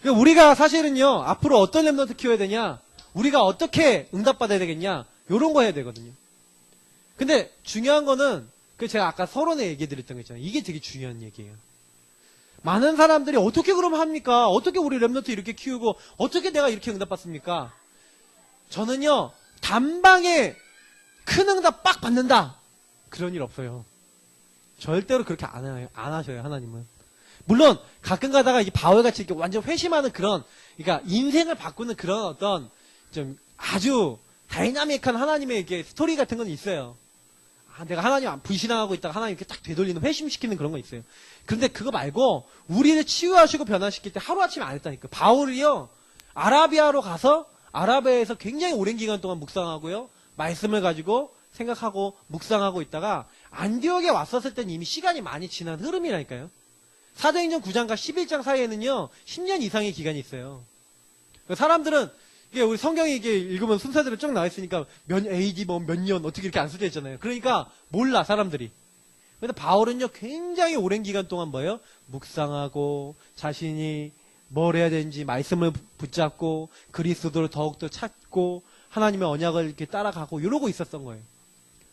그러니까 우리가 사실은요. 앞으로 어떤 랩런트 키워야 되냐? 우리가 어떻게 응답받아야 되겠냐? 요런 거 해야 되거든요. 근데 중요한 거는 그 제가 아까 서론에 얘기 드렸던 거 있잖아요. 이게 되게 중요한 얘기예요. 많은 사람들이 어떻게 그러면 합니까? 어떻게 우리 랩런트 이렇게 키우고 어떻게 내가 이렇게 응답받습니까? 저는요. 단방에 큰 응답 빡 받는다. 그런 일 없어요. 절대로 그렇게 안 하셔요. 하나님은. 물론 가끔 가다가 이 바울같이 이렇게 완전 회심하는 그런 그러니까 인생을 바꾸는 그런 어떤 좀 아주 다이나믹한 하나님의 이렇게 스토리 같은 건 있어요. 아, 내가 하나님 불신앙하고 있다가 하나님 이렇게 딱 되돌리는 회심시키는 그런 거 있어요. 그런데 그거 말고 우리를 치유하시고 변화시킬 때 하루아침에 안 했다니까. 바울이요. 아라비아로 가서 아라비아에서 굉장히 오랜 기간 동안 묵상하고요. 말씀을 가지고 생각하고 묵상하고 있다가 안디옥에 왔었을 때는 이미 시간이 많이 지난 흐름이라니까요. 사도행전 9장과 11장 사이에는요. 10년 이상의 기간이 있어요. 사람들은 이게 우리 성경에 이게 읽으면 순서대로 쭉 나와 있으니까 몇 AD 뭐 몇 년 어떻게 이렇게 안 써져 있잖아요. 그러니까 몰라 사람들이. 그런데 바울은요 굉장히 오랜 기간 동안 뭐예요? 묵상하고 자신이 뭘 해야 되는지 말씀을 붙잡고 그리스도를 더욱더 찾고 하나님의 언약을 이렇게 따라가고 이러고 있었던 거예요.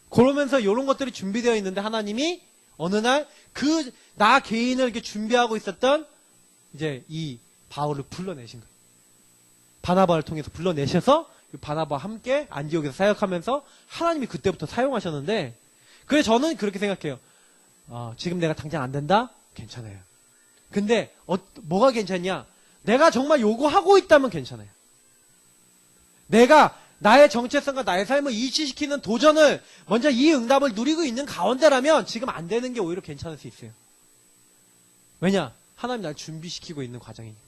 그러면서 이런 것들이 준비되어 있는데 하나님이 어느 날 나 개인을 이렇게 준비하고 있었던 이제 이 바울을 불러내신 거예요. 바나바를 통해서 불러내셔서 바나바와 함께 안디옥에서 사역하면서 하나님이 그때부터 사용하셨는데 그래 저는 그렇게 생각해요. 지금 내가 당장 안 된다? 괜찮아요. 근데 뭐가 괜찮냐? 내가 정말 요구하고 있다면 괜찮아요. 내가 나의 정체성과 나의 삶을 일치시키는 도전을 먼저 이 응답을 누리고 있는 가운데라면 지금 안 되는 게 오히려 괜찮을 수 있어요. 왜냐? 하나님 날 준비시키고 있는 과정이니까.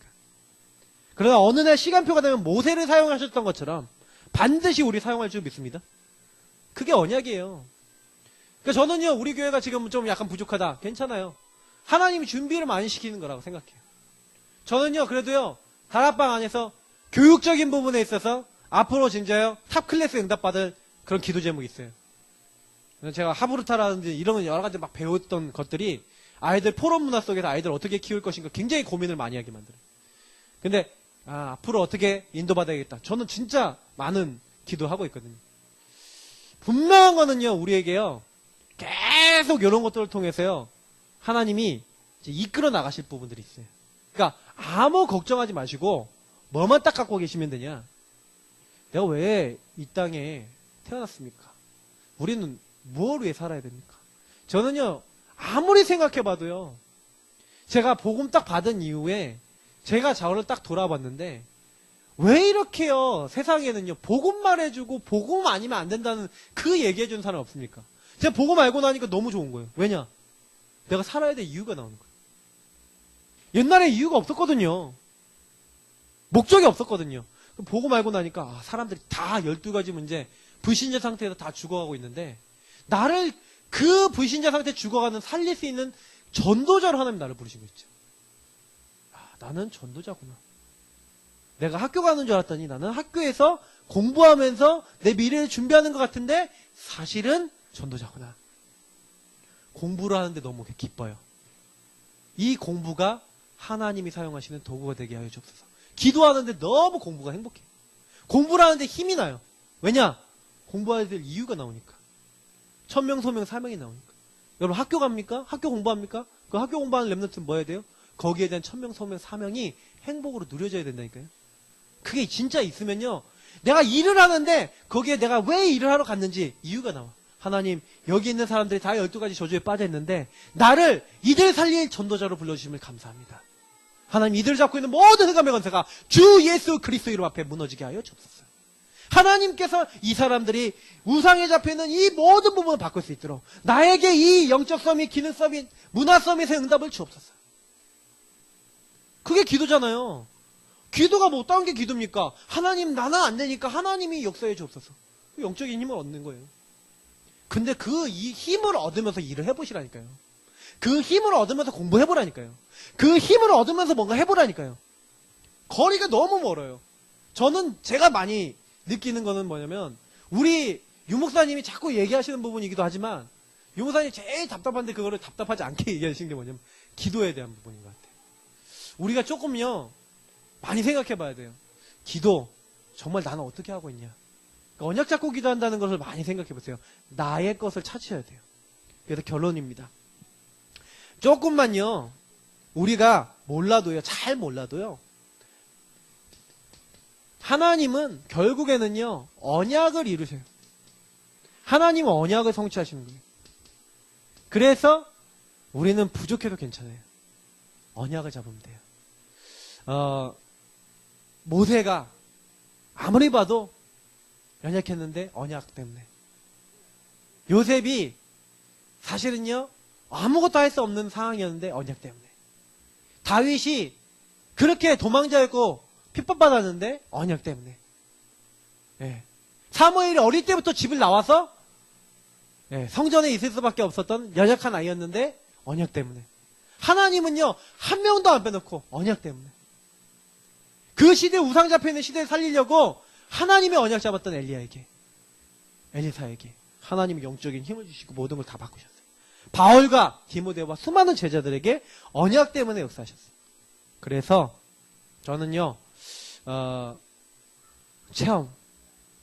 그러나 어느 날 시간표가 되면 모세를 사용하셨던 것처럼 반드시 우리 사용할 줄 믿습니다. 그게 언약이에요. 그러니까 저는요 우리 교회가 지금 좀 약간 부족하다. 괜찮아요. 하나님이 준비를 많이 시키는 거라고 생각해요. 저는요 그래도요 다락방 안에서 교육적인 부분에 있어서 앞으로 진짜요 탑 클래스 응답받을 그런 기도 제목이 있어요. 제가 하부르타라든지 이런 여러 가지 막 배웠던 것들이 아이들 포럼 문화 속에서 아이들 어떻게 키울 것인가 굉장히 고민을 많이 하게 만들어요. 근데 앞으로 어떻게 인도받아야겠다. 저는 진짜 많은 기도하고 있거든요. 분명한 거는요 우리에게요 계속 이런 것들을 통해서요 하나님이 이제 이끌어 나가실 부분들이 있어요. 그러니까 아무 걱정하지 마시고 뭐만 딱 갖고 계시면 되냐. 내가 왜 이 땅에 태어났습니까? 우리는 무엇을 위해 살아야 됩니까? 저는요 아무리 생각해봐도요 제가 복음 딱 받은 이후에 제가 저를 딱 돌아봤는데 왜 이렇게요 세상에는요 복음 말해주고 복음 아니면 안 된다는 그 얘기해주는 사람 없습니까? 제가 복음 알고 나니까 너무 좋은 거예요. 왜냐? 내가 살아야 될 이유가 나오는 거예요. 옛날에 이유가 없었거든요. 목적이 없었거든요. 복음 알고 나니까 사람들이 다 12가지 문제 불신자 상태에서 다 죽어가고 있는데 나를 그 불신자 상태에 죽어가는 살릴 수 있는 전도자로 하나님 나를 부르신 거 있죠. 나는 전도자구나. 내가 학교 가는 줄 알았더니 나는 학교에서 공부하면서 내 미래를 준비하는 것 같은데 사실은 전도자구나. 공부를 하는데 너무 기뻐요. 이 공부가 하나님이 사용하시는 도구가 되게 하여 주옵소서. 기도하는데 너무 공부가 행복해. 공부를 하는데 힘이 나요. 왜냐? 공부해야 될 이유가 나오니까. 천명, 소명, 사명이 나오니까. 여러분 학교 갑니까? 학교 공부합니까? 그 학교 공부하는 랩런트는 뭐 해야 돼요? 거기에 대한 천명, 소명, 사명이 행복으로 누려져야 된다니까요. 그게 진짜 있으면요. 내가 일을 하는데 거기에 내가 왜 일을 하러 갔는지 이유가 나와. 하나님 여기 있는 사람들이 다 12가지 저주에 빠져있는데 나를 이들 살릴 전도자로 불러주심을 감사합니다. 하나님 이들 잡고 있는 모든 흑암의 권세가 주 예수 그리스도 이름 앞에 무너지게 하여 주옵소서. 하나님께서 이 사람들이 우상에 잡혀있는 이 모든 부분을 바꿀 수 있도록 나에게 이 영적 서밋, 기능 서밋, 문화 서밋의 응답을 주옵소서. 그게 기도잖아요. 기도가 뭐 어떤 게 기도입니까? 하나님 나는 안 되니까 하나님이 역사해 주옵소서. 영적인 힘을 얻는 거예요. 근데 이 힘을 얻으면서 일을 해보시라니까요. 그 힘을 얻으면서 공부해보라니까요. 그 힘을 얻으면서 뭔가 해보라니까요. 거리가 너무 멀어요. 저는 제가 많이 느끼는 거는 뭐냐면 우리 유목사님이 자꾸 얘기하시는 부분이기도 하지만 유목사님이 제일 답답한데 그거를 답답하지 않게 얘기하시는 게 뭐냐면 기도에 대한 부분인 것 같아요. 우리가 조금요 많이 생각해 봐야 돼요. 기도 정말 나는 어떻게 하고 있냐. 그러니까 언약 잡고 기도한다는 것을 많이 생각해 보세요. 나의 것을 찾으셔야 돼요. 그래서 결론입니다. 조금만요 우리가 몰라도요, 잘 몰라도요, 하나님은 결국에는요 언약을 이루세요. 하나님은 언약을 성취하시는 거예요. 그래서 우리는 부족해도 괜찮아요. 언약을 잡으면 돼요. 모세가 아무리 봐도 연약했는데 언약 때문에, 요셉이 사실은요 아무것도 할 수 없는 상황이었는데 언약 때문에, 다윗이 그렇게 도망자였고 핍박받았는데 언약 때문에, 사무엘이 어릴 때부터 집을 나와서 성전에 있을 수밖에 없었던 연약한 아이였는데 언약 때문에, 하나님은요 한 명도 안 빼놓고 언약 때문에, 그 시대 우상 잡혀있는 시대를 살리려고 하나님의 언약 잡았던 엘리사에게 하나님이 영적인 힘을 주시고 모든 걸 다 바꾸셨어요. 바울과 디모데와 수많은 제자들에게 언약 때문에 역사하셨어요. 그래서 저는요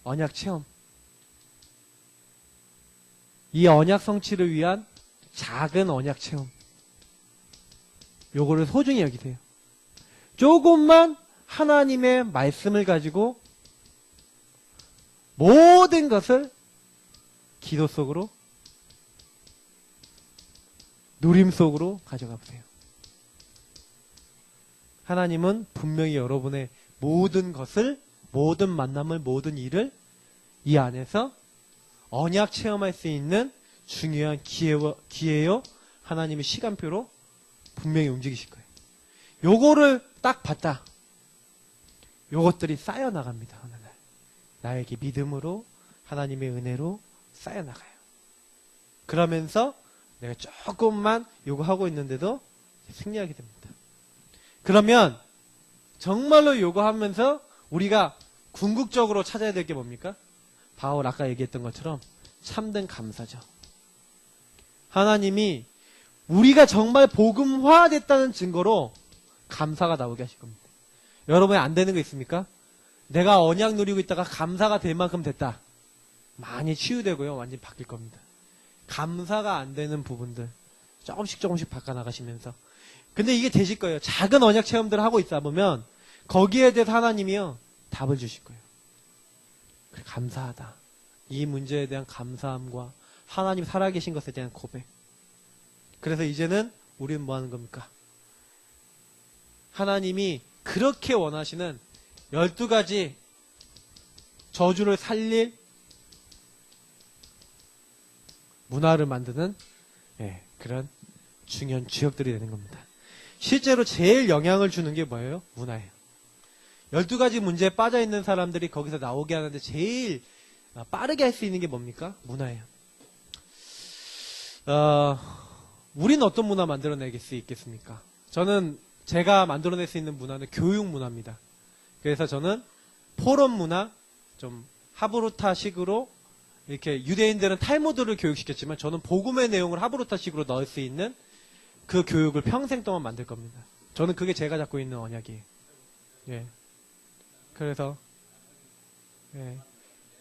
언약 체험, 이 언약 성취를 위한 작은 언약 체험, 요거를 소중히 여기세요. 조금만 하나님의 말씀을 가지고 모든 것을 기도 속으로, 누림 속으로 가져가 보세요. 하나님은 분명히 여러분의 모든 것을, 모든 만남을, 모든 일을 이 안에서 언약 체험할 수 있는 중요한 기회요, 하나님의 시간표로 분명히 움직이실 거예요. 요거를 딱 봤다. 요것들이 쌓여나갑니다. 어느 날 나에게 믿음으로, 하나님의 은혜로 쌓여나가요. 그러면서 내가 조금만 요거 하고 있는데도 승리하게 됩니다. 그러면 정말로 요거 하면서 우리가 궁극적으로 찾아야 될 게 뭡니까? 바울 아까 얘기했던 것처럼 참된 감사죠. 하나님이 우리가 정말 복음화됐다는 증거로 감사가 나오게 하실 겁니다. 여러분이 안 되는 거 있습니까? 내가 언약 누리고 있다가 감사가 될 만큼 됐다. 많이 치유되고요. 완전히 바뀔 겁니다. 감사가 안 되는 부분들 조금씩 바꿔나가시면서. 근데 이게 되실 거예요. 작은 언약 체험들을 하고 있다 보면 거기에 대해서 하나님이요 답을 주실 거예요. 그래, 감사하다. 이 문제에 대한 감사함과 하나님 살아계신 것에 대한 고백. 그래서 이제는 우리는 뭐 하는 겁니까? 하나님이 그렇게 원하시는 12가지 저주를 살릴 문화를 만드는 그런 중요한 주역들이 되는 겁니다. 실제로 제일 영향을 주는 게 뭐예요? 문화예요. 12가지 문제에 빠져있는 사람들이 거기서 나오게 하는데 제일 빠르게 할 수 있는 게 뭡니까? 문화예요. 우리는 어떤 문화 만들어내길 수 있겠습니까? 저는 제가 만들어낼 수 있는 문화는 교육 문화입니다. 그래서 저는 포럼 문화, 좀 하브루타식으로, 이렇게 유대인들은 탈무드를 교육시켰지만 저는 복음의 내용을 하브루타식으로 넣을 수 있는 그 교육을 평생 동안 만들 겁니다. 저는 그게 제가 잡고 있는 언약이에요. 그래서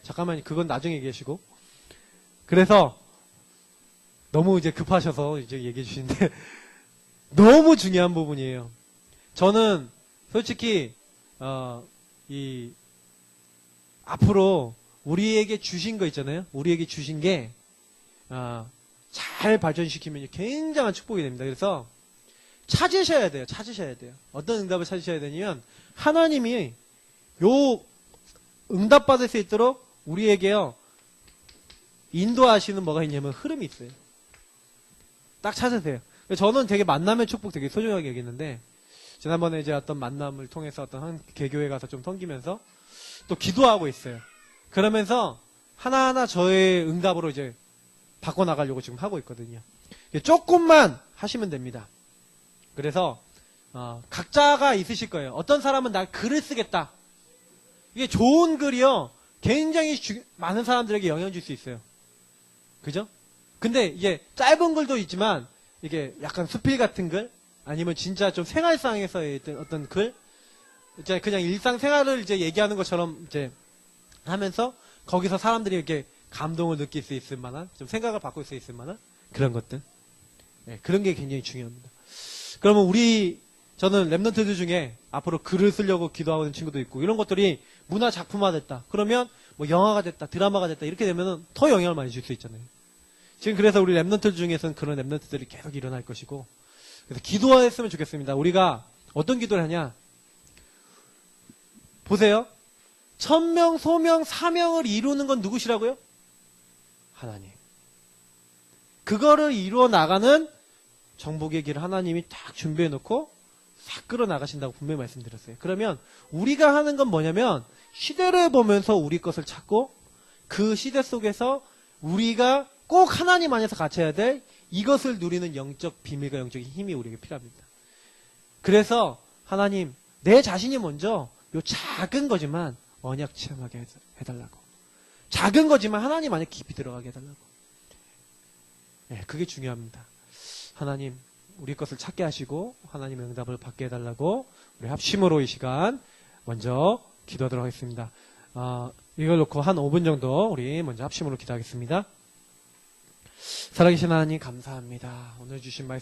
잠깐만, 그건 나중에 얘기하시고. 그래서 너무 이제 급하셔서 이제 얘기해 주시는데 너무 중요한 부분이에요. 저는 솔직히 앞으로 우리에게 주신 거 있잖아요. 우리에게 주신 게 잘 발전시키면 굉장한 축복이 됩니다. 그래서 찾으셔야 돼요. 어떤 응답을 찾으셔야 되냐면 하나님이 요 응답 받을 수 있도록 우리에게요 인도하시는 뭐가 있냐면 흐름이 있어요. 딱 찾으세요. 저는 되게 만남의 축복 되게 소중하게 여기는데, 지난번에 이제 어떤 만남을 통해서 어떤 한 개교회 가서 좀 섬기면서 또 기도하고 있어요. 그러면서 하나하나 저의 응답으로 이제 바꿔나가려고 지금 하고 있거든요. 조금만 하시면 됩니다. 그래서 각자가 있으실 거예요. 어떤 사람은 나 글을 쓰겠다. 이게 좋은 글이요. 굉장히 많은 사람들에게 영향 줄 수 있어요. 그죠? 근데 이게 짧은 글도 있지만 이게 약간 수필 같은 글 아니면 진짜 좀 생활상에서의 어떤 글 이제 그냥 일상생활을 이제 얘기하는 것처럼 이제 하면서 거기서 사람들이 이렇게 감동을 느낄 수 있을 만한 좀 생각을 바꿀 수 있을 만한 그런 것들 그런 게 굉장히 중요합니다. 그러면 저는 랩런트들 중에 앞으로 글을 쓰려고 기도하는 친구도 있고 이런 것들이 문화 작품화 됐다. 그러면 뭐 영화가 됐다, 드라마가 됐다 이렇게 되면은 더 영향을 많이 줄 수 있잖아요. 지금 그래서 우리 랩런트들 중에서는 그런 랩런트들이 계속 일어날 것이고 그래서 기도했으면 좋겠습니다. 우리가 어떤 기도를 하냐? 보세요. 천명, 소명, 사명을 이루는 건 누구시라고요? 하나님. 그거를 이루어 나가는 정복의 길을 하나님이 딱 준비해 놓고 싹 끌어 나가신다고 분명히 말씀드렸어요. 그러면 우리가 하는 건 뭐냐면 시대를 보면서 우리 것을 찾고 그 시대 속에서 우리가 꼭 하나님 안에서 갖춰야 될 이것을 누리는 영적 비밀과 영적인 힘이 우리에게 필요합니다. 그래서 하나님 내 자신이 먼저 요 작은 거지만 언약 체험하게 해달라고. 작은 거지만 하나님 안에 깊이 들어가게 해달라고. 네, 그게 중요합니다. 하나님 우리 것을 찾게 하시고 하나님의 응답을 받게 해달라고 우리 합심으로 이 시간 먼저 기도하도록 하겠습니다. 이걸 놓고 한 5분 정도 우리 먼저 합심으로 기도하겠습니다. 살아계신 하나님 감사합니다. 오늘 주신 말씀